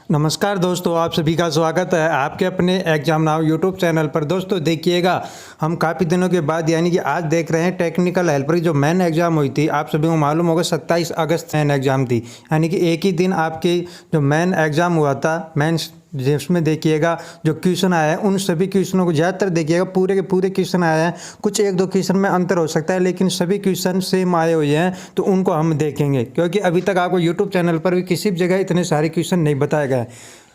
नमस्कार दोस्तों, आप सभी का स्वागत है आपके अपने एग्जाम नाउ यूट्यूब चैनल पर। दोस्तों देखिएगा, हम काफ़ी दिनों के बाद यानी कि आज देख रहे हैं टेक्निकल हेल्पर की जो मेन एग्ज़ाम हुई थी। आप सभी को मालूम होगा 27 अगस्त मेन एग्ज़ाम थी, यानी कि एक ही दिन आपकी जो मेन एग्ज़ाम हुआ था मेंस, जिसमें देखिएगा जो क्वेश्चन आया है उन सभी क्वेश्चनों को ज़्यादातर देखिएगा पूरे के पूरे क्वेश्चन आए हैं। कुछ एक दो क्वेश्चन में अंतर हो सकता है लेकिन सभी क्वेश्चन सेम आए हुए हैं, तो उनको हम देखेंगे क्योंकि अभी तक आपको यूट्यूब चैनल पर भी किसी भी जगह इतने सारे क्वेश्चन नहीं बताए गए।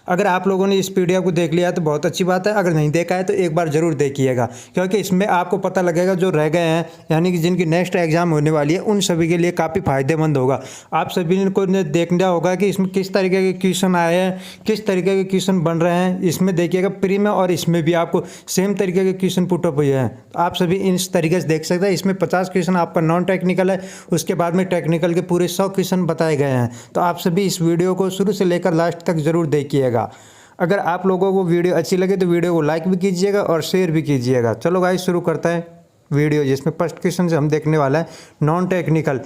अगर आप लोगों ने इस वीडियो को देख लिया है तो बहुत अच्छी बात है, अगर नहीं देखा है तो एक बार ज़रूर देखिएगा क्योंकि इसमें आपको पता लगेगा जो रह गए हैं यानी कि जिनकी नेक्स्ट एग्ज़ाम होने वाली है उन सभी के लिए काफ़ी फ़ायदेमंद होगा। आप सभी को देखना होगा कि इसमें किस तरीके के क्वेश्चन आए हैं, किस तरीके के क्वेश्चन बन रहे हैं। इसमें देखिएगा प्री में और इसमें भी आपको सेम तरीके के क्वेश्चन पुट अप हुए हैं, तो आप सभी इस तरीके से देख सकते हैं। इसमें 50 क्वेश्चन आपका नॉन टेक्निकल है, उसके बाद में टेक्निकल के पूरे 100 क्वेश्चन बताए गए हैं। तो आप सभी इस वीडियो को शुरू से लेकर लास्ट तक ज़रूर देखिएगा। अगर आप लोगों को वीडियो अच्छी लगे तो वीडियो को लाइक भी कीजिएगा और शेयर भी कीजिएगा। चलो गाइस शुरू करते हैं वीडियो, जिसमें फर्स्ट क्वेश्चन से हम देखने वाला है नॉन टेक्निकल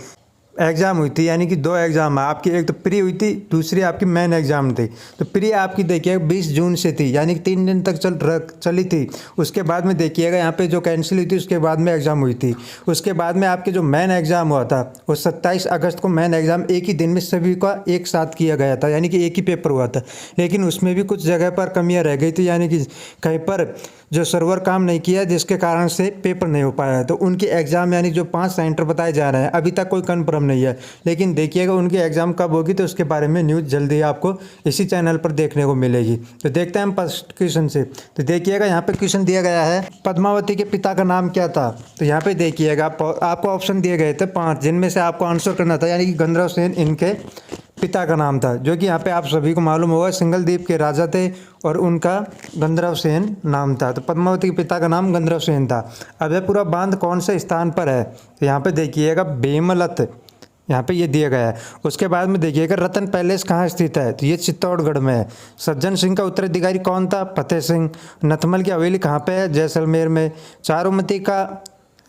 एग्ज़ाम हुई थी, यानी कि दो एग्ज़ाम है आपकी, एक तो प्री हुई थी, दूसरी आपकी मेन एग्ज़ाम थी। तो प्री आपकी देखिएगा 20 जून से थी, यानी कि 3 दिन तक चली थी। उसके बाद में देखिएगा यहाँ पे जो कैंसिल हुई थी उसके बाद में एग्ज़ाम हुई थी। उसके बाद में आपके जो मेन एग्ज़ाम हुआ था वो 27 अगस्त को मेन एग्ज़ाम एक ही दिन में सभी का एक साथ किया गया था, यानी कि एक ही पेपर हुआ था। लेकिन उसमें भी कुछ जगह पर कमियाँ रह गई थी, यानी कि कहीं पर जो सर्वर काम नहीं किया जिसके कारण से पेपर नहीं हो पाया। तो उनके एग्ज़ाम यानी जो 5 सेंटर बताए जा रहे हैं अभी तक कोई कन्फर्म नहीं है, लेकिन देखिएगा उनकी एग्ज़ाम कब होगी तो उसके बारे में न्यूज़ जल्दी आपको इसी चैनल पर देखने को मिलेगी। तो देखते हैं हम फर्स्ट क्वेश्चन से। तो देखिएगा यहाँ पे क्वेश्चन दिया गया है, पद्मावती के पिता का नाम क्या था। तो यहाँ पे देखिएगा आपको ऑप्शन दिए गए थे 5, जिनमें से आपको आंसर करना था, यानी कि गंधर्व सेन इनके पिता का नाम था, जो कि यहाँ पे आप सभी को मालूम होगा सिंगलदीप के राजा थे और उनका गंधर्व सेन नाम था। तो पद्मावती के पिता का नाम गंधर्व सेन था। अब यह पूरा बांध कौन से स्थान पर है, तो यहाँ पे देखिएगा बेमलत, यहाँ पे ये दिया गया है। उसके बाद में देखिएगा रतन पैलेस कहाँ स्थित है, तो ये चित्तौड़गढ़ में है। सज्जन सिंह का उत्तराधिकारी कौन था, फतेह सिंह। नथमल की हवेली कहाँ पे है, जैसलमेर में।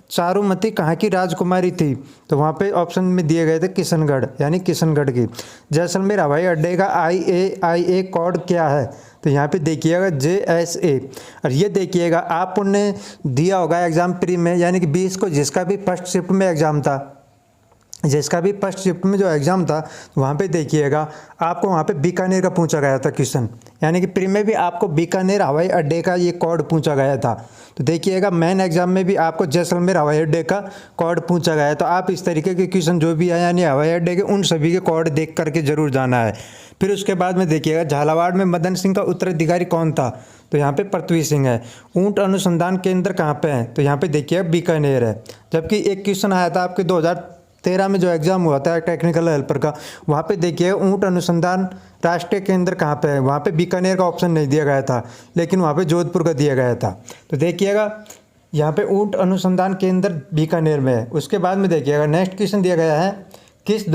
चारुमती कहाँ की राजकुमारी थी, तो वहाँ पे ऑप्शन में दिए गए थे किशनगढ़, यानी किशनगढ़ की। जैसलमेर हवाई अड्डे का IAIA कोड क्या है, तो यहाँ पे देखिएगा JSA। और ये देखिएगा आपने दिया होगा एग्ज़ाम प्री में, यानी कि 20 को जिसका भी फर्स्ट शिफ्ट में एग्ज़ाम था, जिसका भी फर्स्ट शिफ्ट में जो एग्ज़ाम था वहाँ पे देखिएगा आपको वहाँ पे बीकानेर का पूछा गया था क्वेश्चन, यानी कि प्री में भी आपको बीकानेर हवाई अड्डे का ये कोड पूछा गया था। तो देखिएगा मेन एग्ज़ाम में भी आपको जैसलमेर हवाई अड्डे का कोड पूछा गया है। तो आप इस तरीके के क्वेश्चन जो भी आए यानी हवाई अड्डे के उन सभी के कोड देख करके जरूर जाना है। फिर उसके बाद में देखिएगा झालावाड़ में मदन सिंह का उत्तराधिकारी कौन था, तो यहाँ पे पृथ्वी सिंह है। ऊंट अनुसंधान केंद्र कहाँ पे है, तो यहाँ पे देखिएगा बीकानेर है। जबकि एक क्वेश्चन आया था आपके 2013 में जो एग्ज़ाम हुआ था टेक्निकल हेल्पर का, वहाँ पे देखिए ऊंट अनुसंधान राष्ट्रीय केंद्र कहाँ पे है, वहाँ पे बीकानेर का ऑप्शन नहीं दिया गया था लेकिन वहाँ पे जोधपुर का दिया गया था। तो देखिएगा यहाँ पे ऊंट अनुसंधान केंद्र बीकानेर में है। उसके बाद में देखिएगा नेक्स्ट क्वेश्चन दिया गया है, किस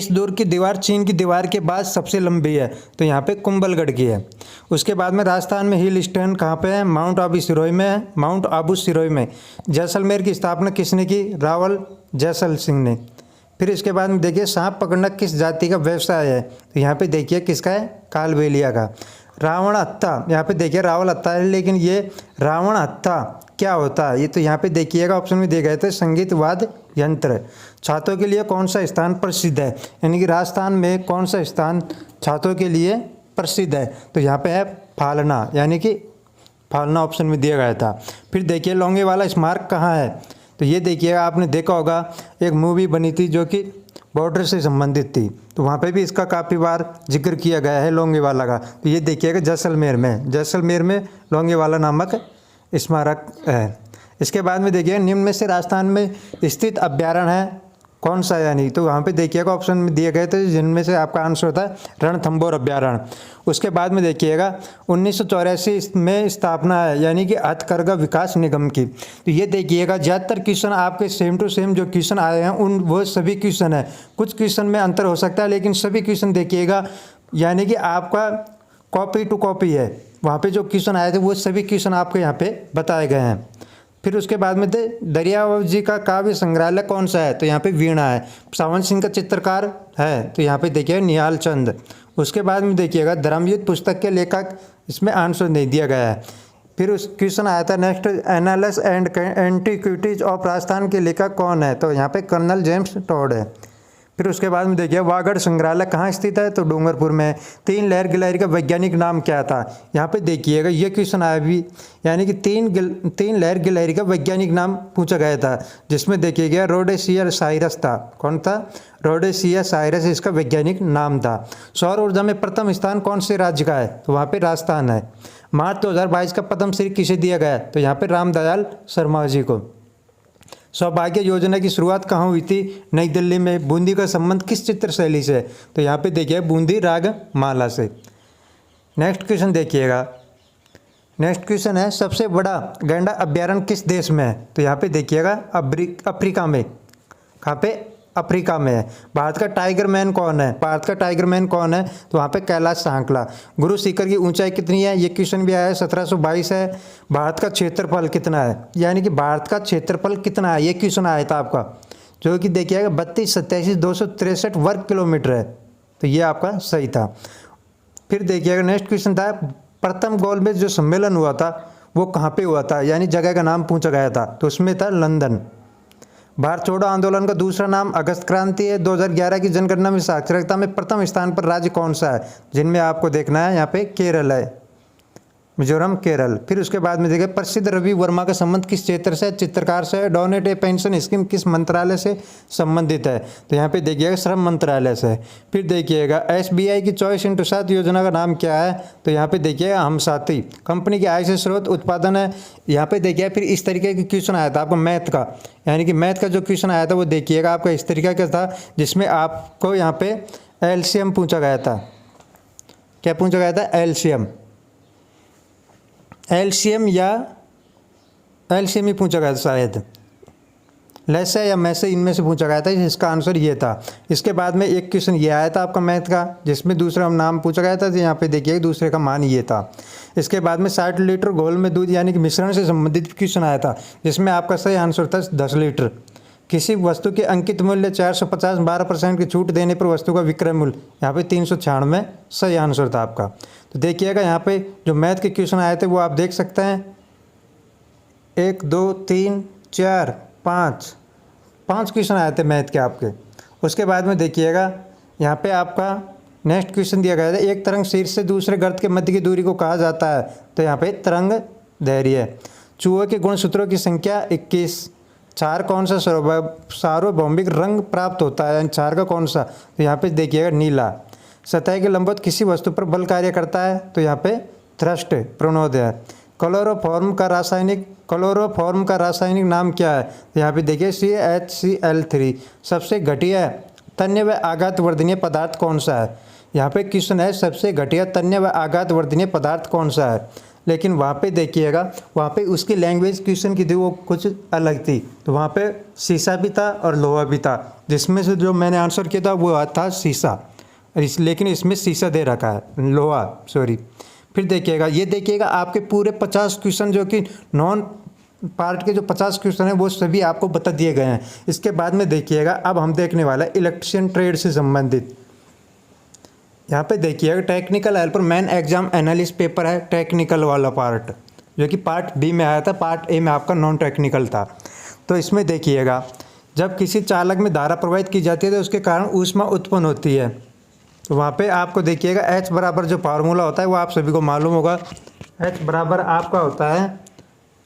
दुर्ग की दीवार चीन की दीवार के बाद सबसे लंबी है, तो यहाँ पे कुंभलगढ़ की है। उसके बाद में राजस्थान में हिल स्टेशन कहाँ पे है, माउंट आबू सिरोही में। जैसलमेर की स्थापना किसने की, रावल जैसल सिंह ने। फिर इसके बाद में देखिए सांप पकड़ना किस जाति का व्यवसाय है, तो यहाँ पे देखिए किसका है, कालबेलिया का। रावण हत्था, यहाँ पे देखिए रावल हत्था है, लेकिन ये रावण हत्था क्या होता है, ये तो यहाँ पे देखिएगा ऑप्शन में दिए गए थे संगीत वाद्य यंत्र। छात्रों के लिए कौन सा स्थान प्रसिद्ध है, यानी कि राजस्थान में कौन सा स्थान छात्रों के लिए प्रसिद्ध है, तो यहाँ पे है फालना, यानी कि फालना ऑप्शन में दिया गया था। फिर देखिए लोंगेवाला स्मारक कहाँ है, तो ये देखिएगा आपने देखा होगा एक मूवी बनी थी जो कि बॉर्डर से संबंधित थी, तो वहाँ पे भी इसका काफ़ी बार जिक्र किया गया है लोंगेवाला का। तो ये देखिएगा जैसलमेर में लोंगेवाला नामक स्मारक है। इसके बाद में देखिए निम्न में से राजस्थान में स्थित अभ्यारण्य है कौन सा, यानी तो वहाँ पे देखिएगा ऑप्शन में दिए गए थे जिनमें से आपका आंसर होता है रणथंभौर अभ्यारण्य। उसके बाद में देखिएगा 1984 में स्थापना है, यानी कि हथकरघा विकास निगम की। तो ये देखिएगा ज़्यादातर क्वेश्चन आपके सेम टू सेम जो क्वेश्चन आए हैं उन वो सभी क्वेश्चन है, कुछ क्वेश्चन में अंतर हो सकता है लेकिन सभी क्वेश्चन देखिएगा यानी कि आपका कॉपी टू कॉपी है। वहाँ पे जो क्वेश्चन आए थे वो सभी क्वेश्चन आपके यहाँ पे बताए गए हैं। फिर उसके बाद में दरियाव जी का काव्य संग्रहालय कौन सा है, तो यहाँ पे वीणा है। सावन सिंह का चित्रकार है, तो यहाँ पे देखिए निहाल चंद। उसके बाद में देखिएगा धर्मयुद्ध पुस्तक के लेखक, इसमें आंसर नहीं दिया गया है। फिर उस क्वेश्चन आया था next, annals and antiquities of Rajasthan के लेखक कौन है, तो यहाँ पे कर्नल जेम्स टॉड है। फिर उसके बाद में देखिए वागड़ संग्रहालय कहाँ स्थित है, तो डूंगरपुर में। तीन लहर गिलहरी का वैज्ञानिक नाम क्या था, यहाँ पे देखिएगा ये क्वेश्चन आया भी, यानी कि तीन लहर गिलहरी का वैज्ञानिक नाम पूछा गया था, जिसमें देखिएगा रोडेसिया साइरस था। कौन था? रोडेसिया साइरस इसका वैज्ञानिक नाम था। सौर ऊर्जा में प्रथम स्थान कौन से राज्य का है, तो वहाँ पे राजस्थान है। मार्च 2022 का पद्मश्री किसे दिया गया, तो यहाँ पे रामदयाल शर्मा जी को। सौभाग्य योजना की शुरुआत कहाँ हुई थी, नई दिल्ली में। बूंदी का संबंध किस चित्र शैली से, तो यहाँ पे देखिए बूंदी राग माला से। नेक्स्ट क्वेश्चन देखिएगा, नेक्स्ट क्वेश्चन है सबसे बड़ा गैंडा अभ्यारण्य किस देश में है, तो यहाँ पे देखिएगा अफ्रीका में। कहाँ पे? अफ्रीका में है। भारत का टाइगर मैन कौन है, भारत का टाइगर मैन कौन है, तो वहाँ पे कैलाश सांकला। गुरु शिखर की ऊंचाई कितनी है, ये क्वेश्चन भी आया है, 1722 है। भारत का क्षेत्रफल कितना है, यानी कि भारत का क्षेत्रफल कितना है, ये क्वेश्चन आया था आपका, जो कि देखिएगा 32,87,263 वर्ग किलोमीटर है, तो ये आपका सही था। फिर देखिएगा नेक्स्ट क्वेश्चन था, प्रथम गोलमेज जो सम्मेलन हुआ था वो कहाँ पे हुआ था, यानी जगह का नाम पूछा गया था, तो उसमें था लंदन। भारत छोड़ो आंदोलन का दूसरा नाम अगस्त क्रांति है। 2011 की जनगणना में साक्षरता में प्रथम स्थान पर राज्य कौन सा है, जिनमें आपको देखना है यहाँ पे केरल है, मिजोरम, केरल। फिर उसके बाद में देखिए प्रसिद्ध रवि वर्मा का संबंध किस क्षेत्र से, चित्रकार से है। डोनेट ए पेंशन स्कीम किस मंत्रालय से संबंधित है, तो यहाँ पे देखिएगा श्रम मंत्रालय से। फिर देखिएगा SBI की 24x7 योजना का नाम क्या है, तो यहाँ पे देखिएगा हम साथी। कंपनी की आय से स्रोत उत्पादन है, यहाँ पे देखिए। फिर इस तरीके के क्वेश्चन आया था आपको मैथ का, यानी कि मैथ का जो क्वेश्चन आया था वो देखिएगा आपका इस तरीके का था, जिसमें आपको यहाँ पे LCM पूछा गया था। क्या पूछा गया था? LCM या LCM ही पूछा गया था शायद, लेसे या मैसे, इनमें से पूछा गया था, इसका आंसर ये था। इसके बाद में एक क्वेश्चन ये आया था आपका मैथ का, जिसमें दूसरा नाम पूछा गया था, तो यहाँ पे देखिए दूसरे का मान ये था। इसके बाद में 60 लीटर घोल में दूध यानी कि मिश्रण से संबंधित क्वेश्चन आया था, जिसमें आपका सही आंसर था 10 लीटर। किसी वस्तु के अंकित मूल्य 450 12% की छूट देने पर वस्तु का विक्रय मूल्य, यहाँ पे 396 सही आंसर था आपका। तो देखिएगा यहाँ पे जो मैथ के क्वेश्चन आए थे वो आप देख सकते हैं, 1 2 3 4 5 क्वेश्चन आए थे मैथ के आपके। उसके बाद में देखिएगा यहाँ पे आपका नेक्स्ट क्वेश्चन दिया गया था, एक तरंग शीर्ष से दूसरे गर्त के मध्य की दूरी को कहा जाता है, तो यहाँ पे तरंग दैर्घ्य है। चूहे के गुणसूत्रों की संख्या 21। चार कौन सा सार्वभौमिक रंग प्राप्त होता है, यानी चार का कौन सा, तो यहाँ पे देखिएगा नीला। सतह के लंबवत किसी वस्तु पर बल कार्य करता है, तो यहाँ पे थ्रस्ट प्रणोद है। क्लोरोफॉर्म का रासायनिक नाम क्या है, तो यहाँ पे देखिए CHCl3। सबसे घटिया तन्य व आघात वर्धनीय पदार्थ कौन सा है, यहाँ पे क्वेश्चन है सबसे घटिया तन्य व आघात वर्धनीय पदार्थ कौन सा है, लेकिन वहाँ पे देखिएगा वहाँ पे उसकी लैंग्वेज क्वेश्चन की थी वो कुछ अलग थी, तो वहाँ पे शीशा भी था और लोहा भी था, जिसमें से जो मैंने आंसर किया था वो था शीशा, लेकिन इसमें शीशा दे रखा है, लोहा, सॉरी। फिर देखिएगा ये देखिएगा आपके पूरे 50 क्वेश्चन जो कि नॉन पार्ट के जो 50 क्वेश्चन हैं वो सभी आपको बता दिए गए हैं। इसके बाद में देखिएगा अब हम देखने वाला है इलेक्ट्रिशियन ट्रेड से संबंधित। यहाँ पे देखिएगा technical helper man exam analyst paper है, टेक्निकल वाला पार्ट, जो कि पार्ट बी में आया था, पार्ट ए में आपका नॉन टेक्निकल था। तो इसमें देखिएगा जब किसी चालक में धारा प्रवाहित की जाती है तो उसके कारण ऊष्मा उत्पन्न होती है, तो वहाँ पे आपको देखिएगा H बराबर जो फार्मूला होता है वो आप सभी को मालूम होगा, H बराबर आपका होता है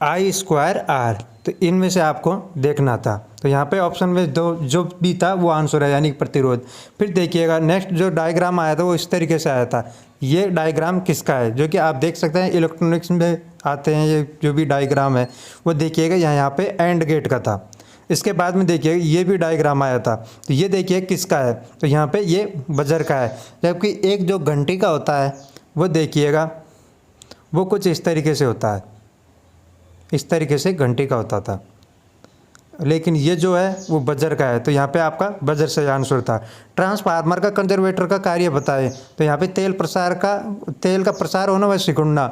I²R। तो इनमें से आपको देखना था, तो यहाँ पे ऑप्शन में दो जो भी था वो आंसर है, यानी प्रतिरोध। फिर देखिएगा नेक्स्ट जो डायग्राम आया था वो इस तरीके से आया था। ये डायग्राम किसका है, जो कि आप देख सकते हैं इलेक्ट्रॉनिक्स में आते हैं ये जो भी डायग्राम है वो देखिएगा यहाँ पे एंड गेट का था। इसके बाद में देखिए ये भी डायग्राम आया था, तो ये देखिए किसका है, तो यहाँ पे ये बजर का है। जबकि एक जो घंटी का होता है वो देखिएगा वो कुछ इस तरीके से होता है, इस तरीके से घंटी का होता था, लेकिन ये जो है वो बजर का है, तो यहाँ पे आपका बजर से आंसर था। ट्रांसफार्मर का कंजर्वेटर का कार्य बताएं, तो यहाँ पे तेल का प्रसार होना व सिकुड़ना।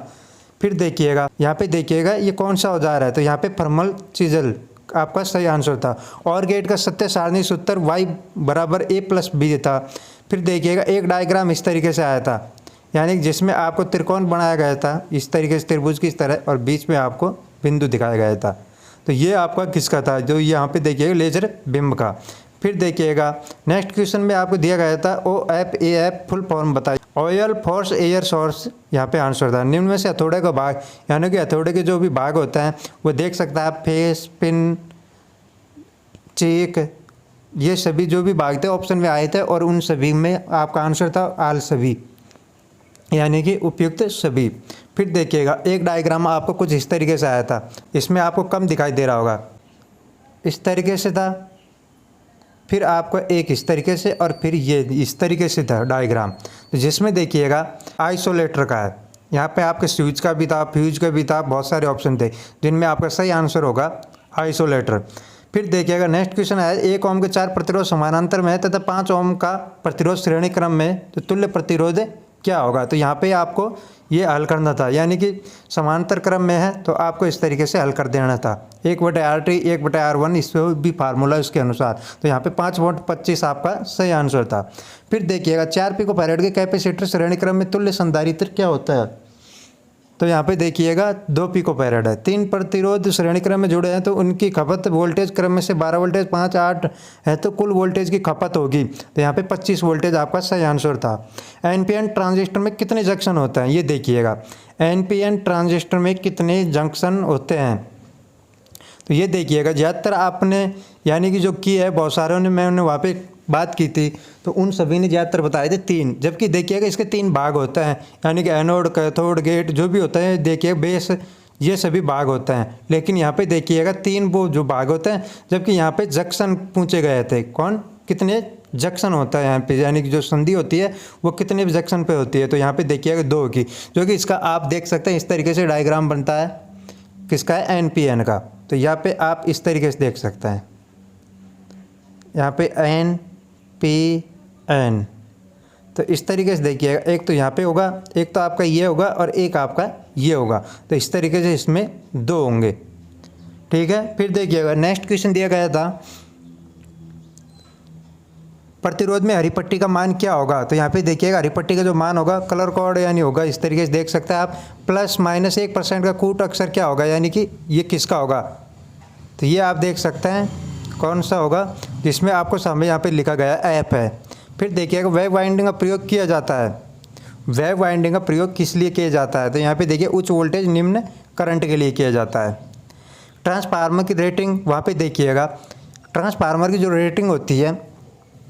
फिर देखिएगा यहाँ पे देखिएगा ये कौन सा औजार है, तो यहाँ पे थर्मल चीजल आपका सही आंसर था। और गेट का सत्य सारणी सूत्र y = a + b था। फिर देखिएगा एक डायग्राम इस तरीके से आया था, यानी कि जिसमें आपको त्रिकोण बनाया गया था इस तरीके से त्रिभुज की इस तरह, और बीच में आपको बिंदु दिखाया गया था। तो ये आपका किसका था, जो यहाँ पे देखिएगा लेजर बिंब का। फिर देखिएगा नेक्स्ट क्वेश्चन में आपको दिया गया था OFAF फुल फॉर्म बताइए। ऑयल फोर्स एयर सोर्स यहाँ पे आंसर था। निम्न में से हथौड़े का भाग, यानी कि हथौड़े के जो भी भाग होता है वो देख सकता है आप, फेस, पिन, चेक, ये सभी जो भी भाग थे ऑप्शन में आए थे, और उन सभी में आपका आंसर था आल सभी, यानी कि उपयुक्त सभी। फिर देखिएगा एक डायग्राम आपको कुछ इस तरीके से आया था, इसमें आपको कम दिखाई दे रहा होगा, इस तरीके से था, फिर आपको एक इस तरीके से, और फिर ये इस तरीके से था डायग्राम। तो जिसमें देखिएगा आइसोलेटर का है, यहाँ पे आपके स्विच का भी था, फ्यूज का भी था, बहुत सारे ऑप्शन थे जिनमें आपका सही आंसर होगा आइसोलेटर। फिर देखिएगा नेक्स्ट क्वेश्चन है 1 ओम के 4 प्रतिरोध समानांतर में है तथा 5 ओम का प्रतिरोध श्रेणी क्रम में, तो तुल्य प्रतिरोध क्या होगा। तो यहाँ पे आपको ये हल करना था, यानी कि समांतर क्रम में है तो आपको इस तरीके से हल कर देना था। 1/RT 1/R1 इस पर भी फार्मूला उसके अनुसार। तो यहाँ पे 5 वोल्ट 25 आपका सही आंसर था। फिर देखिएगा 4 पिकोफैरेड के कैपेसिटर श्रेणी क्रम में तुल्य संधारित्र क्या होता है। तो यहाँ पे देखिएगा 2 पिकोफैरेड है, 3 प्रतिरोध श्रेणी क्रम में जुड़े हैं तो उनकी खपत वोल्टेज क्रम में से 12 वोल्टेज 5 8 है, तो कुल वोल्टेज की खपत होगी। तो यहाँ पे 25 वोल्टेज आपका सही आंसर था। एनपीएन ट्रांजिस्टर में कितने जंक्शन होते हैं, ये देखिएगा एनपीएन ट्रांजिस्टर में कितने जंक्शन होते हैं। तो ये देखिएगा ज़्यादातर आपने यानी कि जो की है बहुत सारों ने, मैंने वहाँ पे बात की थी तो उन सभी ने ज़्यादातर बताए थे 3, जबकि देखिएगा इसके 3 भाग होते हैं, यानी कि एनोड, कैथोड, गेट जो भी होता है, देखिए बेस, ये सभी भाग होते हैं। लेकिन यहाँ पे देखिएगा 3 वो जो भाग होते हैं, जबकि यहाँ पे जंक्शन पूछे गए थे, कौन कितने जंक्शन होता है यहाँ पे, यानी कि जो संधि होती है वो कितने जंक्शन पे होती है। तो यहाँ पे देखिएगा 2 की, जो कि इसका आप देख सकते हैं इस तरीके से डायग्राम बनता है, किसका है, एनपीएन का। तो यहाँ पे आप इस तरीके से देख सकते हैं, यहाँ पे NPN, तो इस तरीके से देखिएगा, एक तो यहाँ पे होगा, एक तो आपका ये होगा और एक आपका ये होगा। तो इस तरीके से इसमें 2 होंगे, ठीक है। फिर देखिएगा नेक्स्ट क्वेश्चन दिया गया था प्रतिरोध में हरी पट्टी का मान क्या होगा। तो यहाँ पे देखिएगा हरी पट्टी का जो मान होगा कलर कोड यानी होगा इस तरीके से देख सकते हैं आप, ±1% का कूट अक्षर क्या होगा, यानी कि ये किसका होगा। तो ये आप देख सकते हैं कौन सा होगा, जिसमें आपको सामने यहाँ पे लिखा गया ऐप है। फिर देखिएगा वेव वाइंडिंग का प्रयोग किया जाता है, वेव वाइंडिंग का प्रयोग किस लिए किया जाता है। तो यहाँ पे देखिए उच्च वोल्टेज निम्न करंट के लिए किया जाता है। ट्रांसफार्मर की रेटिंग, वहाँ पे देखिएगा ट्रांसफार्मर की जो रेटिंग होती है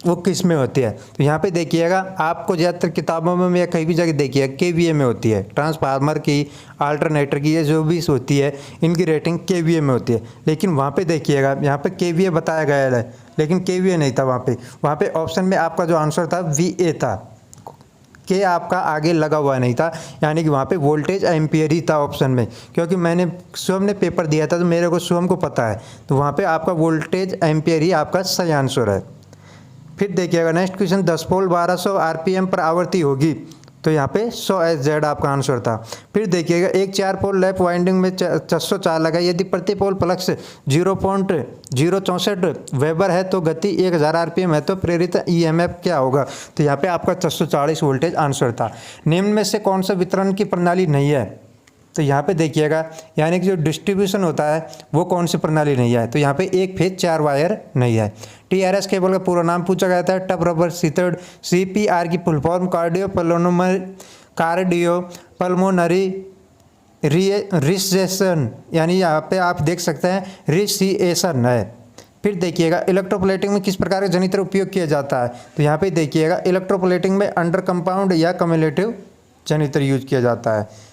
वो किस में होती है। तो यहाँ पे देखिएगा आपको ज़्यादातर किताबों में या कहीं भी जगह देखिएगा KVA में होती है, ट्रांसफार्मर की, अल्टरनेटर की, ये जो भी होती है इनकी रेटिंग KVA में होती है। लेकिन वहाँ पे देखिएगा यहाँ पे KVA बताया गया है, लेकिन KVA नहीं था वहाँ पे ऑप्शन में आपका जो आंसर था VA था, के आपका आगे लगा हुआ नहीं था, यानी कि वहाँ पे वोल्टेज एम्पियर ही था ऑप्शन में। क्योंकि मैंने स्वयं ने पेपर दिया था तो मेरे को स्वयं को पता है, तो वहाँ पे आपका वोल्टेज एम्पियर ही आपका सही आंसर है। फिर देखिएगा नेक्स्ट क्वेश्चन 10 पोल 1200 RPM पर आवृत्ति होगी। तो यहाँ पे 100 SZ आपका आंसर था। फिर देखिएगा एक 4 पोल लैप वाइंडिंग में 604 लगा, यदि प्रति पोल फ्लक्स 0.064 वेबर है तो गति 1000 RPM है, तो प्रेरित EMF क्या होगा। तो यहाँ पे आपका 640 वोल्टेज आंसर था। निम्न में से कौन सा वितरण की प्रणाली नहीं है। तो यहाँ पे देखिएगा यानी कि जो डिस्ट्रीब्यूशन होता है वो कौन सी प्रणाली नहीं है। तो यहाँ पे 1 फेज 4 वायर नहीं है। TRS केबल का पूरा नाम पूछा गया था, टफ रबर सीथर्ड। CPR की full form cardio pulmonary recession, यानी यहाँ पे आप देख सकते हैं रिसिएशन है। फिर देखिएगा इलेक्ट्रोप्लेटिंग में किस प्रकार का जनित्र उपयोग किया जाता है। तो यहाँ पे देखिएगा इलेक्ट्रोप्लेटिंग में अंडर कंपाउंड या कम्युलेटिव जनित्र यूज किया जाता है।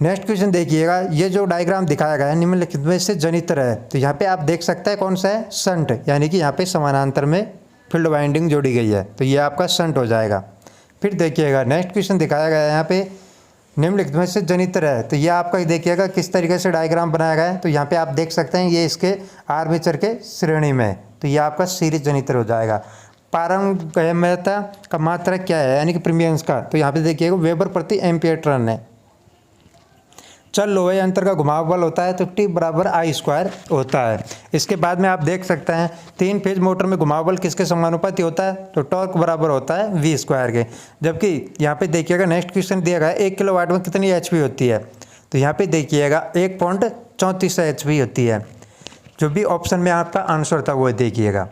नेक्स्ट क्वेश्चन देखिएगा, ये जो डायग्राम दिखाया गया है निम्नलिखित में से जनित्र है। तो यहाँ पे आप देख सकते हैं कौन सा है, शंट, यानी कि यहाँ पे समानांतर में फील्ड वाइंडिंग जोड़ी गई है, तो ये आपका शंट हो जाएगा। फिर देखिएगा नेक्स्ट क्वेश्चन दिखाया गया है यहाँ पे निम्नलिखित में से जनित्र है। तो ये आपका देखिएगा किस तरीके से डायग्राम बनाया गया है। तो यहाँ पे आप देख सकते हैं ये इसके आर्मेचर के श्रेणी में, तो ये आपका सीरीज जनित्र हो जाएगा। पारगम्यता का मात्रक क्या है, यानी कि प्रीमियंस का। तो यहाँ पे देखिएगा वेबर प्रति एम्पियर टर्न है। चल लोहे यंत्र का घुमाव बल होता है तो T बराबर I स्क्वायर होता है। इसके बाद में आप देख सकते हैं 3 फेज मोटर में घुमाव बल किसके समानुपाती होता है, तो टॉर्क बराबर होता है V स्क्वायर के। जबकि यहाँ पे देखिएगा नेक्स्ट क्वेश्चन दिया गया है 1 किलोवाट में कितनी HP होती है, तो यहाँ पे देखिएगा 1.34 HP होती है। जो भी ऑप्शन में आपका आंसर था वो देखिएगा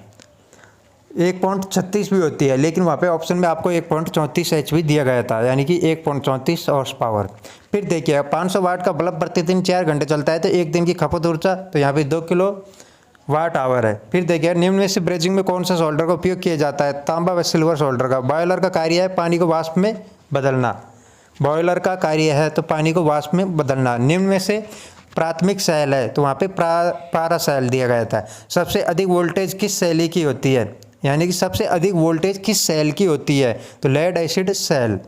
1.36 भी होती है, लेकिन वहाँ पे ऑप्शन में आपको 1.34 HP दिया गया था, यानी कि 1.34 हॉर्स पावर। फिर देखिए 500 वाट का बल्ब प्रतिदिन 4 घंटे चलता है तो एक दिन की खपत ऊर्जा तो यहाँ पे 2 किलो वाट आवर है। फिर देखिए निम्न में से ब्रेजिंग में कौन सा सोल्डर का उपयोग किया जाता है, तांबा व सिल्वर सोल्डर का। बॉयलर का कार्य है पानी को वाष्प में बदलना, बॉयलर का कार्य है तो पानी को वाष्प में बदलना। निम्न में से प्राथमिक सेल है तो वहाँ पे पारा सेल दिया गया था। सबसे अधिक वोल्टेज किस शैली की होती है, यानी कि सबसे अधिक वोल्टेज किस सेल की होती है, तो lead acid cell.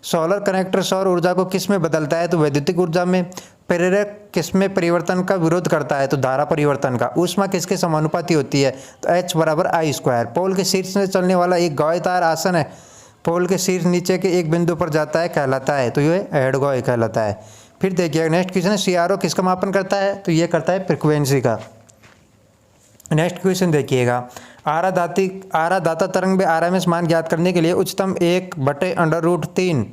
Solar connector सौर ऊर्जा को किस में बदलता है, तो वैद्युतिक ऊर्जा में। प्रेरक किस में परिवर्तन का विरोध करता है, तो धारा परिवर्तन का। ऊष्मा किसके समानुपाती होती है, तो H बराबर I स्क्वायर। पोल के शीर्ष में चलने वाला एक गोएदार आसन है, पोल के शीर्ष नीचे के एक बिंदु पर जाता है कहलाता है, तो ये हेडगॉय कहलाता है। फिर देखिए नेक्स्ट क्वेश्चन है CRO किसका मापन करता है, तो ये करता है फ्रिक्वेंसी का। नेक्स्ट क्वेश्चन देखिएगा आरादाता तरंग में RMS मान ज्ञात करने के लिए उच्चतम 1/√3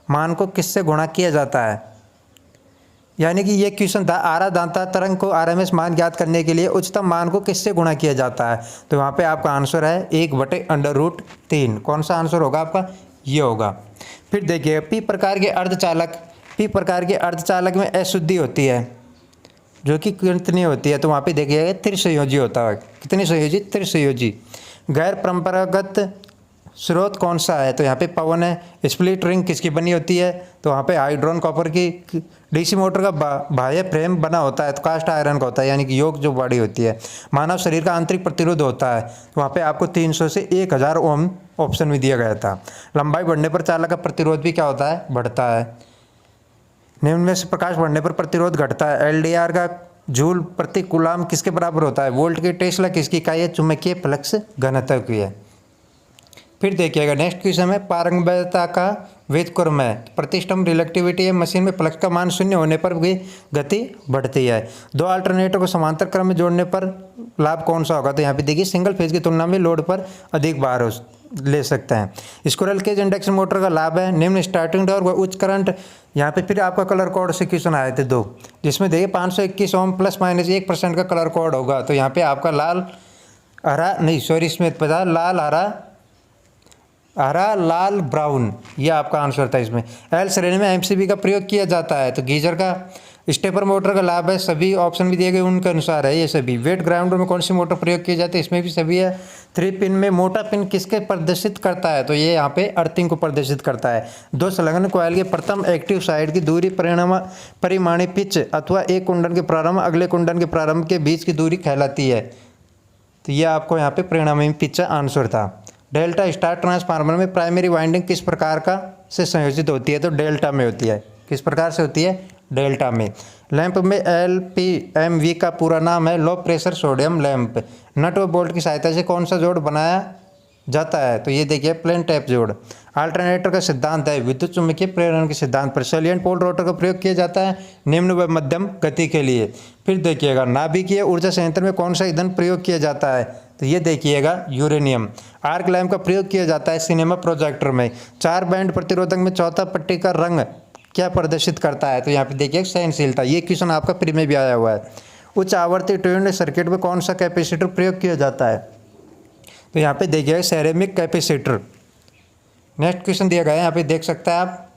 मान को किससे गुणा किया जाता है, यानी कि ये क्वेश्चन था आरादाता तरंग को RMS मान ज्ञात करने के लिए उच्चतम मान को किससे गुणा किया जाता है, तो वहाँ पे आपका आंसर है 1/√3। कौन सा आंसर होगा आपका, ये होगा। फिर देखिए पी प्रकार के अर्धचालक में अशुद्धि होती है जो कि कितनी होती है, तो वहाँ पे देखिएगा त्रिसंयोजी होता है। कितनी संयोजी, त्रिसंयोजी। गैर परंपरागत स्रोत कौन सा है, तो यहाँ पे पवन है। स्प्लिट रिंग किसकी बनी होती है, तो वहाँ पे हाइड्रोन कॉपर की। डीसी मोटर का बाह्य फ्रेम बना होता है तो कास्ट आयरन का होता है, यानी कि योग जो बॉडी होती है। मानव शरीर का आंतरिक प्रतिरोध होता है, तो वहाँ पे आपको 300 से 1000 ओम ऑप्शन में दिया गया था। लंबाई बढ़ने पर चालक का प्रतिरोध भी क्या होता है, बढ़ता है। निम्न में से प्रकाश बढ़ने पर प्रतिरोध घटता है। LDR का जूल प्रति कूलाम किसके बराबर होता है, वोल्ट की। टेस्ला किसकी इकाई है, चुंबकीय फ्लक्स घनत्व की है। फिर देखिएगा नेक्स्ट क्वेश्चन में पारगम्यता का व्युत्क्रम है। प्रतिष्ठम रिलेक्टिविटी है, मशीन में फ्लक्स का मान 0 होने पर भी गति बढ़ती है। 2 अल्टरनेटर को समांतर क्रम में जोड़ने पर लाभ कौन सा होगा, तो यहाँ पे देखिए सिंगल फेज की तुलना में लोड पर अधिक भार ले सकते हैं। स्क्विरल केज इंडक्शन मोटर का लाभ है निम्न स्टार्टिंग टॉर्क व उच्च करंट। यहाँ पे फिर आपका कलर कोड से क्वेश्चन आए थे 2, जिसमें देखिए 521 ओम ±1% का कलर कोड होगा, तो यहाँ पे आपका लाल हरा नहीं सॉरी इसमें पता लाल हरा लाल ब्राउन, ये आपका आंसर था इसमें। एल श्रेणी में MCB का प्रयोग किया जाता है, तो गीजर का। स्टेपर मोटर का लाभ है, सभी ऑप्शन भी दिए गए उनके अनुसार है ये सभी। वेट ग्राउंडर में कौन सी मोटर प्रयोग की जाती है, इसमें भी सभी है। 3 पिन में मोटा पिन किसके प्रदर्शित करता है, तो ये यहाँ पे अर्थिंग को प्रदर्शित करता है। 2 संलग्न कॉइल के प्रथम एक्टिव साइड की दूरी परिमाणी पिच अथवा एक कुंडन के प्रारंभ अगले कुंडन के प्रारंभ के बीच की दूरी कहलाती है, तो ये आपको यहाँ पे परिणामी पिच आंसर था। डेल्टा स्टार ट्रांसफार्मर में प्राइमरी वाइंडिंग किस प्रकार का से संयोजित होती है, तो डेल्टा में होती है। किस प्रकार से होती है, डेल्टा में। लैंप में LPMV का पूरा नाम है लो प्रेशर सोडियम लैंप। नट व बोल्ट की सहायता से कौन सा जोड़ बनाया जाता है, तो ये देखिए प्लेन टैप जोड़। अल्टरनेटर का सिद्धांत है विद्युत चुम्बकीय प्रेरण के सिद्धांत पर। सैलिएंट पोल रोटर का प्रयोग किया जाता है निम्न व मध्यम गति के लिए। फिर देखिएगा नाभिकीय ऊर्जा संयंत्र में कौन सा ईंधन प्रयोग किया जाता है, तो ये देखिएगा यूरेनियम। आर्क लैंप का प्रयोग किया जाता है सिनेमा प्रोजेक्टर में। 4 बैंड प्रतिरोधक में चौथा पट्टी का रंग क्या प्रदर्शित करता है, तो यहाँ पे देखिए सहनशीलता। ये क्वेश्चन आपका प्री में भी आया हुआ है। उच्च आवर्ती ट्यून्ड सर्किट में कौन सा कैपेसिटर प्रयोग किया जाता है, तो यहाँ पे देखिए सेरेमिक कैपेसिटर। नेक्स्ट क्वेश्चन दिया गया है, यहाँ पे देख सकते हैं आप।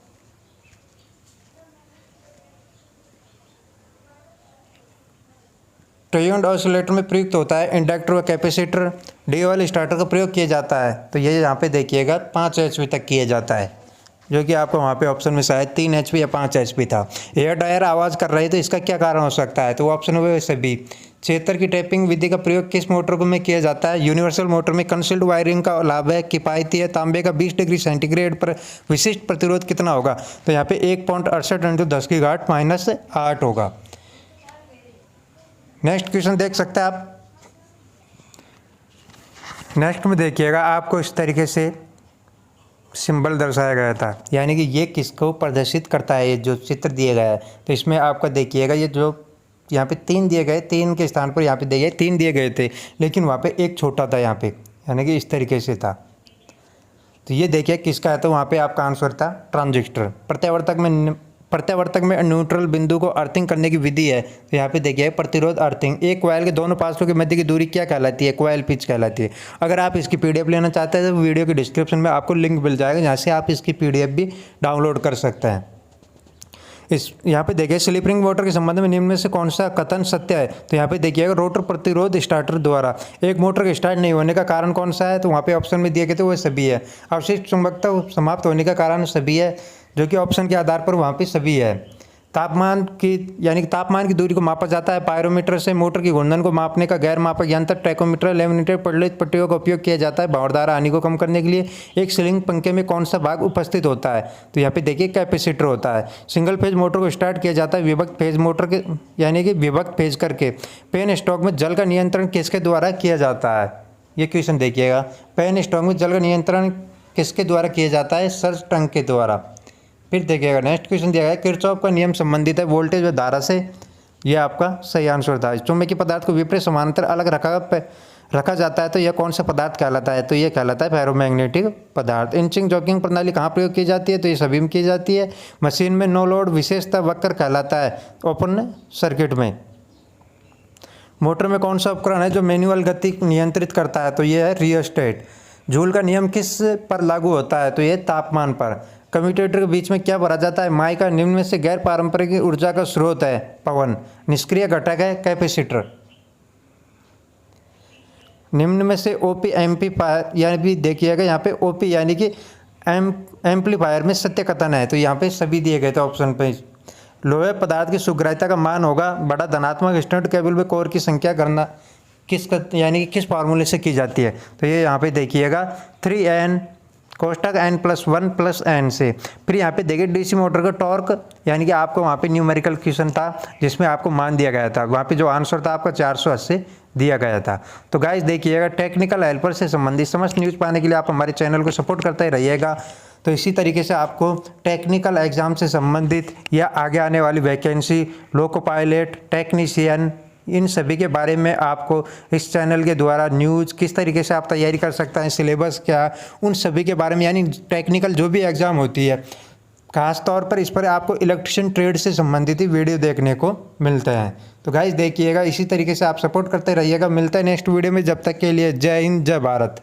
ट्यून्ड ऑसिलेटर में प्रयुक्त होता है इंडक्टर व कैपेसिटर। DOL स्टार्टर का प्रयोग किया जाता है, तो ये यहाँ पे देखिएगा 5 HP तक किया जाता है, जो कि आपको वहाँ पे ऑप्शन में शायद 3 HP या 5 HP था। एयर टायर आवाज़ कर रही है तो इसका क्या कारण हो सकता है, तो वो ऑप्शन में सभी। क्षेत्र की टैपिंग विधि का प्रयोग किस मोटर में किया जाता है, यूनिवर्सल मोटर में। कंसील्ड वायरिंग का लाभ है, किफ़ायती है। तांबे का 20 डिग्री सेंटीग्रेड पर विशिष्ट प्रतिरोध कितना होगा, तो यहाँ पे 1.68 × 10 - 8 होगा। नेक्स्ट क्वेश्चन देख सकते हैं आप। नेक्स्ट में देखिएगा आपको इस तरीके से सिंबल दर्शाया गया था, यानी कि ये किसको प्रदर्शित करता है, ये जो चित्र दिया गया है। तो इसमें आपका देखिएगा ये जो यहाँ पे 3 दिए गए, 3 के स्थान पर यहाँ पे दिए गए 3 दिए गए थे, लेकिन वहाँ पे एक छोटा था यहाँ पे, यानी कि इस तरीके से था। तो ये देखिए किसका है, तो वहाँ पे आपका आंसर था ट्रांजिस्टर। प्रत्यावर्तक में न्यूट्रल बिंदु को अर्थिंग करने की विधि है। तो यहाँ पे देखिए प्रतिरोध अर्थिंग, एक कॉइल के दोनों पार्श्वों के मध्य की दूरी क्या कहलाती है, कॉइल पिच कहलाती है। अगर आप इसकी पीडीएफ लेना चाहते हैं तो वीडियो के डिस्क्रिप्शन में आपको लिंक मिल जाएगा, जहाँ से आप इसकी पीडीएफ भी डाउनलोड कर सकते हैं। इस यहाँ पे देखिए स्लिप रिंग मोटर के संबंध में निम्न में से कौन सा कथन सत्य है। तो यहाँ पे देखिएगा रोटर प्रतिरोध स्टार्टर द्वारा एक मोटर के स्टार्ट नहीं होने का कारण कौन सा है, तो वहाँ पे ऑप्शन में दिए गए थे वो सभी है। अवशिष्ट चुंबकता समाप्त होने का कारण सभी है, जो कि ऑप्शन के आधार पर वहाँ पे सभी है। तापमान की यानी कि तापमान की दूरी को मापा जाता है पायरोमीटर से। मोटर की घूर्णन को मापने का गैर मापक यंत्र टैकोमीटर, लेमिनेटर, प्रचलित पट्टियों का उपयोग किया जाता है भंवरधार हानि को कम करने के लिए। एक सीलिंग पंखे में कौन सा भाग उपस्थित होता है, तो यहाँ पे देखिए कैपेसिटर होता है। सिंगल फेज मोटर को स्टार्ट किया जाता है विभक्त फेज मोटर के यानी कि विभक्त फेज करके। पेन स्टॉक में जल का नियंत्रण किसके द्वारा किया जाता है, ये क्वेश्चन देखिएगा। पेन स्टॉक में जल का नियंत्रण किसके द्वारा किया जाता है, सर्ज टंक के द्वारा। फिर देखिएगा नेक्स्ट क्वेश्चन दिया गया किरचॉफ का नियम संबंधित है वोल्टेज व धारा से, यह आपका सही आंसर था। चुंबकीय पदार्थ को विपरीत समानांतर अलग रखा जाता है तो यह कौन सा पदार्थ कहलाता है, तो यह कहलाता है फेरोमैग्नेटिक पदार्थ। इंचिंग जॉकिंग प्रणाली कहाँ प्रयोग की जाती है, तो ये सभी में की जाती है। मशीन में नो लोड विशेषता वक्र कहलाता है ओपन सर्किट में। मोटर में कौन सा उपकरण है जो मैनुअल गति नियंत्रित करता है, तो यह है रियोस्टेट। जूल का नियम किस पर लागू होता है, तो यह तापमान पर। कम्यूटेटर के बीच में क्या भरा जाता है, माइका। निम्न में से गैर पारंपरिक ऊर्जा का स्रोत है पवन। निष्क्रिय घटक है कैपेसिटर। निम्न में से ओपी एम्पलीफायर यानी भी देखिएगा यहाँ पे ओपी यानी कि एम्पलीफायर में सत्य कथन है, तो यहाँ पे सभी दिए गए थे ऑप्शन पे। लोहे पदार्थ की सुग्राह्यता का मान होगा बड़ा धनात्मक। स्टैंड केबल में कोर की संख्या गणना यानी कि किस फार्मूले से की जाती है, तो ये यहाँ पे देखिएगा 3n कोष्टक n+1 + n से। फिर यहाँ पे देखिए डीसी मोटर का टॉर्क यानी कि आपको वहाँ पे न्यूमेरिकल क्वेश्चन था जिसमें आपको मान दिया गया था, वहाँ पे जो आंसर था आपका 480 दिया गया था। तो गाइस देखिएगा टेक्निकल हेल्पर से संबंधित समस्त न्यूज़ पाने के लिए आप हमारे चैनल को सपोर्ट करते ही रहिएगा। तो इसी तरीके से आपको टेक्निकल एग्जाम से संबंधित या आगे आने वाली वैकेंसी, लोको पायलट, टेक्नीशियन, इन सभी के बारे में आपको इस चैनल के द्वारा न्यूज़ किस तरीके से आप तैयारी कर सकते हैं, सिलेबस क्या, उन सभी के बारे में यानी टेक्निकल जो भी एग्ज़ाम होती है, खास तौर पर इस पर आपको इलेक्ट्रिशियन ट्रेड से संबंधित ही वीडियो देखने को मिलते हैं। तो गाइस देखिएगा, इसी तरीके से आप सपोर्ट करते रहिएगा। मिलते हैं नेक्स्ट वीडियो में, जब तक के लिए जय हिंद, जय भारत।